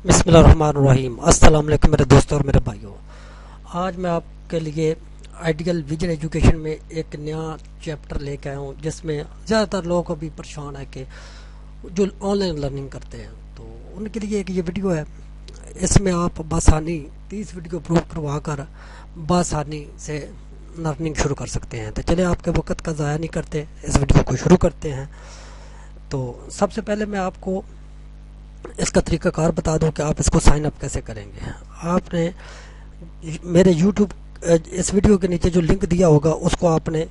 بسم اللہ الرحمن الرحیم۔ السلام علیکم میرے دوستوں اور میرے بھائیوں، آج میں آپ کے لیے آئیڈیل ویژن ایجوکیشن میں ایک نیا چیپٹر لے کے آیا ہوں، جس میں زیادہ تر لوگوں کو بھی پریشان ہے کہ جو آن لائن لرننگ کرتے ہیں تو ان کے لیے ایک یہ ویڈیو ہے۔ اس میں آپ بآسانی 30 ویڈیو پروو کروا کر بآسانی سے لرننگ شروع کر سکتے ہیں۔ تو چلیں آپ کے وقت کا ضائع نہیں کرتے، اس ویڈیو کو شروع کرتے ہیں۔ تو سب سے پہلے میں آپ کو اس کا طریقہ کار بتا دوں کہ آپ اس کو سائن اپ کیسے کریں گے۔ آپ نے میرے یوٹیوب اس ویڈیو کے نیچے جو لنک دیا ہوگا اس کو آپ نے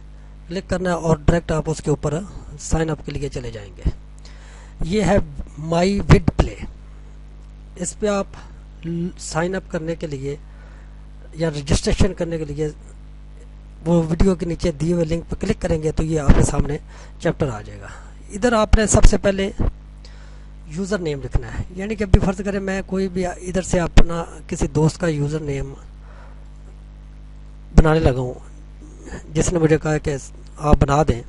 کلک کرنا ہے اور ڈائریکٹ آپ اس کے اوپر سائن اپ کے لیے چلے جائیں گے۔ یہ ہے مائی وڈ پلے، اس پہ آپ سائن اپ کرنے کے لیے یا رجسٹریشن کرنے کے لیے وہ ویڈیو کے نیچے دیے ہوئے لنک پہ کلک کریں گے تو یہ آپ کے سامنے چیپٹر آ جائے گا۔ ادھر آپ نے سب سے پہلے یوزر نیم لکھنا ہے، یعنی کہ ابھی فرض کریں میں کوئی بھی ادھر سے اپنا کسی دوست کا یوزر نیم بنانے لگا ہوں، جس نے مجھے کہا کہ آپ بنا دیں،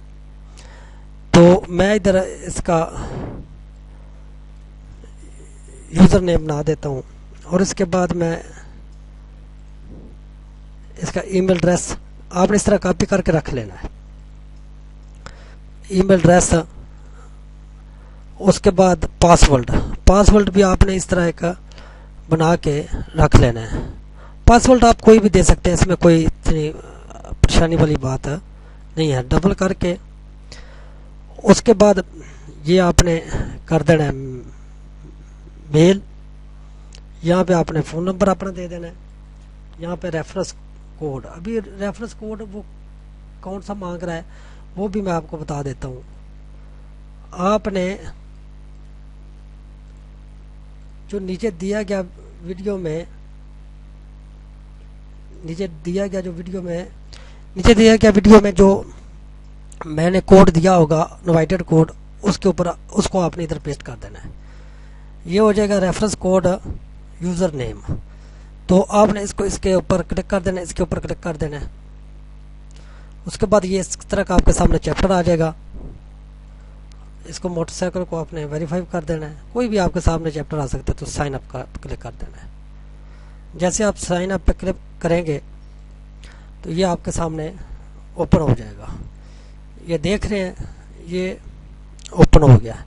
تو میں ادھر اس کا یوزر نیم بنا دیتا ہوں اور اس کے بعد میں اس کا ای میل ایڈریس آپ نے اس طرح کاپی کر کے رکھ لینا ہے۔ ای میل ایڈریس، اس کے بعد پاسورڈ بھی آپ نے اس طرح کا بنا کے رکھ لینا ہے۔ پاسورڈ آپ کوئی بھی دے سکتے ہیں، اس میں کوئی اتنی پریشانی والی بات نہیں ہے۔ ڈبل کر کے اس کے بعد یہ آپ نے کر دینا ہے میل، یہاں پہ آپ نے فون نمبر اپنا دے دینا ہے، یہاں پہ ریفرنس کوڈ، ابھی ریفرنس کوڈ وہ کون سا مانگ رہا ہے وہ بھی میں آپ کو بتا دیتا ہوں۔ آپ نے جو نیچے دیا گیا ویڈیو میں جو میں نے کوڈ دیا ہوگا انوائٹڈ کوڈ، اس کے اوپر اس کو آپ نے ادھر پیسٹ کر دینا ہے۔ یہ ہو جائے گا ریفرنس کوڈ یوزر نیم، تو آپ نے اس کو اس کے اوپر کلک کر دینا ہے، اس کے اوپر کلک کر دینا ہے۔ اس کے بعد یہ اس طرح کا آپ کے سامنے چیپٹر آ جائے گا۔ اس کو موٹر سائیکل کو آپ نے ویریفائی کر دینا ہے، کوئی بھی آپ کے سامنے چیپٹر آ سکتا ہے تو سائن اپ کا کلک کر دینا ہے۔ جیسے آپ سائن اپ پہ کلک کریں گے تو یہ آپ کے سامنے اوپن ہو جائے گا۔ یہ دیکھ رہے ہیں، یہ اوپن ہو گیا ہے۔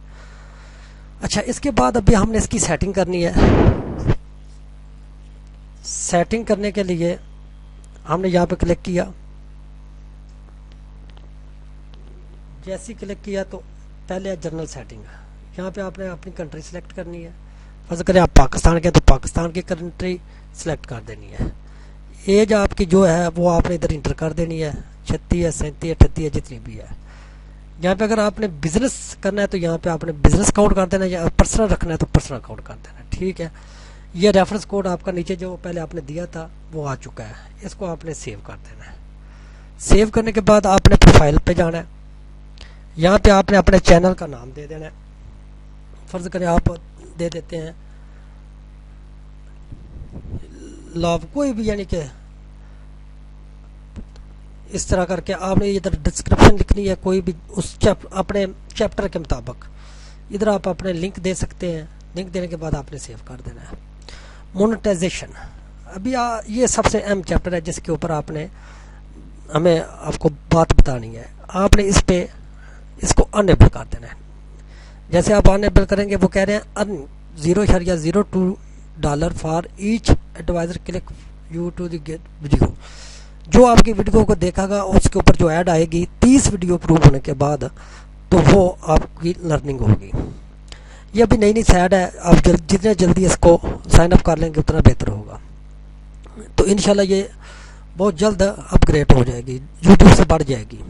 اچھا، اس کے بعد ابھی ہم نے اس کی سیٹنگ کرنی ہے۔ سیٹنگ کرنے کے لیے ہم نے یہاں پہ کلک کیا، جیسے کلک کیا تو پہلے ہے جنرل سیٹنگ، یہاں پہ آپ نے اپنی کنٹری سلیکٹ کرنی ہے۔ فرض کریں آپ پاکستان کے تو پاکستان کی کنٹری سلیکٹ کر دینی ہے۔ ایج آپ کی جو ہے وہ آپ نے ادھر انٹر کر دینی ہے، 36 ہے، 37 ہے، 38 ہے، جتنی بھی ہے۔ یہاں پہ اگر آپ نے بزنس کرنا ہے تو یہاں پہ آپ نے بزنس کاؤنٹ کر دینا ہے، یا پرسنل رکھنا ہے تو پرسنل کاؤنٹ کر دینا ہے، ٹھیک ہے۔ یہ ریفرنس کوڈ آپ کا نیچے جو پہلے آپ نے دیا تھا وہ آ چکا ہے، اس کو آپ نے سیو کر دینا ہے۔ سیو کرنے کے بعد آپ نے پروفائل پہ جانا ہے، یہاں پہ آپ نے اپنے چینل کا نام دے دینا ہے۔ فرض کریں آپ دے دیتے ہیں لاو، کوئی بھی، یعنی کہ اس طرح کر کے آپ نے ادھر ڈسکرپشن لکھنی ہے، کوئی بھی اس اپنے چیپٹر کے مطابق۔ ادھر آپ اپنے لنک دے سکتے ہیں، لنک دینے کے بعد آپ نے سیو کر دینا ہے۔ مونیٹائزیشن، ابھی یہ سب سے اہم چیپٹر ہے جس کے اوپر ہمیں آپ کو بات بتانی ہے۔ آپ نے اس کو انیبل کر دینا ہے۔ جیسے آپ انیبل کریں گے، وہ کہہ رہے ہیں earn $0.02 for each advisor click you to the get video. جو آپ کی ویڈیو کو دیکھا گا اس کے اوپر جو ایڈ آئے گی 30 ویڈیو اپروو ہونے کے بعد، تو وہ آپ کی لرننگ ہوگی۔ یہ ابھی نئی سیڈ ہے، آپ جتنے جلدی اس کو سائن اپ کر لیں گے اتنا بہتر ہوگا۔ تو انشاءاللہ یہ بہت جلد اپ گریڈ ہو جائے گی، یوٹیوب سے بڑھ جائے گی۔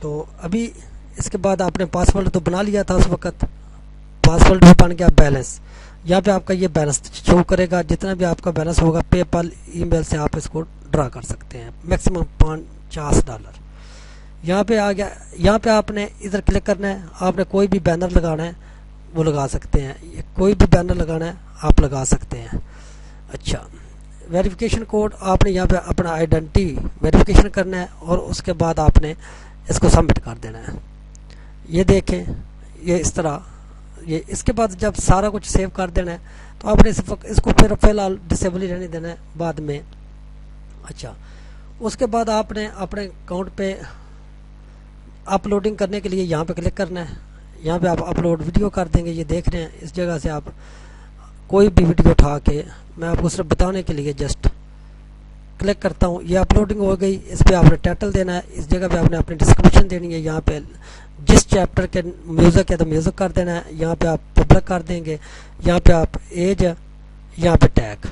تو ابھی اس کے بعد آپ نے پاسورڈ تو بنا لیا تھا، اس وقت پاسورڈ بھی بن گیا۔ بیلنس، یہاں پہ آپ کا یہ بیلنس شو کرے گا، جتنا بھی آپ کا بیلنس ہوگا پے پال ای میل سے آپ اس کو ڈرا کر سکتے ہیں، میکسیمم $50۔ یہاں پہ آ گیا، یہاں پہ آپ نے ادھر کلک کرنا ہے، آپ نے کوئی بھی بینر لگانا ہے وہ لگا سکتے ہیں، کوئی بھی بینر لگانا ہے آپ لگا سکتے ہیں۔ اچھا، ویریفیکیشن کوڈ آپ نے یہاں پہ اپنا آئیڈینٹی ویریفیکیشن کرنا ہے اور اس کے بعد آپ نے اس کو سبمٹ کر دینا ہے۔ یہ دیکھیں، یہ اس طرح، یہ اس کے بعد جب سارا کچھ سیو کر دینا ہے تو آپ نے اس کو پھر فی الحال ڈسیبل ہی رہنے دینا ہے بعد میں. اچھا اس کے بعد آپ نے اپنے اکاؤنٹ پہ اپلوڈنگ کرنے کے لیے یہاں پہ کلک کرنا ہے. یہاں پہ آپ اپلوڈ ویڈیو کر دیں گے. یہ دیکھ رہے ہیں اس جگہ سے آپ کوئی بھی ویڈیو اٹھا کے, میں آپ کو صرف بتانے کے لیے جسٹ کلک کرتا ہوں. یہ اپلوڈنگ ہو گئی. اس پہ آپ نے ٹائٹل دینا ہے. اس جگہ پہ آپ نے اپنی ڈسکرپشن دینی ہے. یہاں پہ جس چیپٹر کے میوزک ہے تو میوزک کر دینا ہے. یہاں پہ آپ پبلک کر دیں گے. یہاں پہ آپ ایج, یہاں پہ ٹیگ.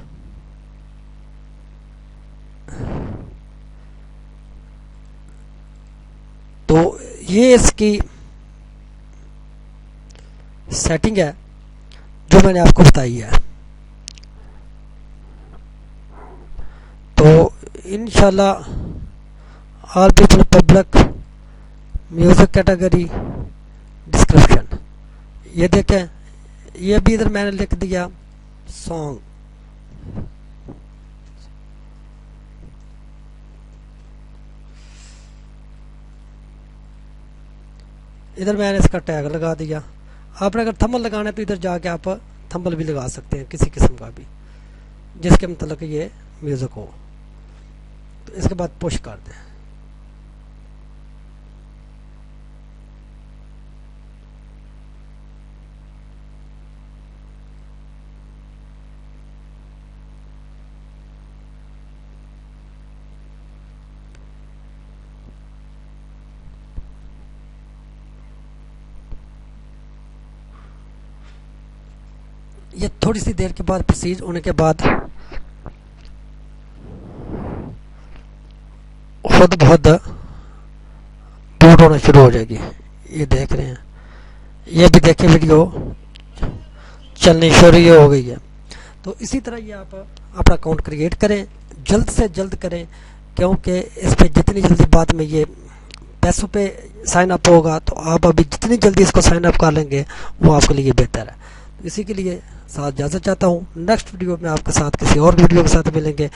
تو یہ اس کی سیٹنگ ہے جو میں نے آپ کو بتائی ہے. تو انشاءاللہ all people public music category description, یہ دیکھیں یہ بھی ادھر میں نے لکھ دیا سانگ. ادھر میں نے اس کا ٹیگ لگا دیا. آپ نے اگر تھمبل لگانا ہے تو ادھر جا کے آپ تھمبل بھی لگا سکتے ہیں کسی قسم کا بھی جس کے متعلق یہ میوزک ہو. تو اس کے بعد پش کر دیں. یہ تھوڑی سی دیر کے بعد پروسیج ہونے کے بعد خود بہت بوٹ ہونا شروع ہو جائے گی. یہ دیکھ رہے ہیں, یہ بھی دیکھیں ویڈیو چلنی شروع ہو گئی ہے. تو اسی طرح یہ آپ اپنا اکاؤنٹ کریٹ کریں, جلد سے جلد کریں, کیونکہ اس پہ جتنی جلدی بعد میں یہ پیسوں پہ سائن اپ ہوگا تو آپ ابھی جتنی جلدی اس کو سائن اپ کر لیں گے وہ آپ کے لیے بہتر ہے. اسی کے لیے ساتھ اجازت چاہتا ہوں. نیکسٹ ویڈیو میں آپ کے ساتھ کسی اور ویڈیو کے ساتھ ملیں گے.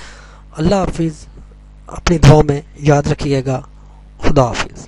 اللہ حافظ. اپنی دعاؤں میں یاد رکھیے گا. خدا حافظ.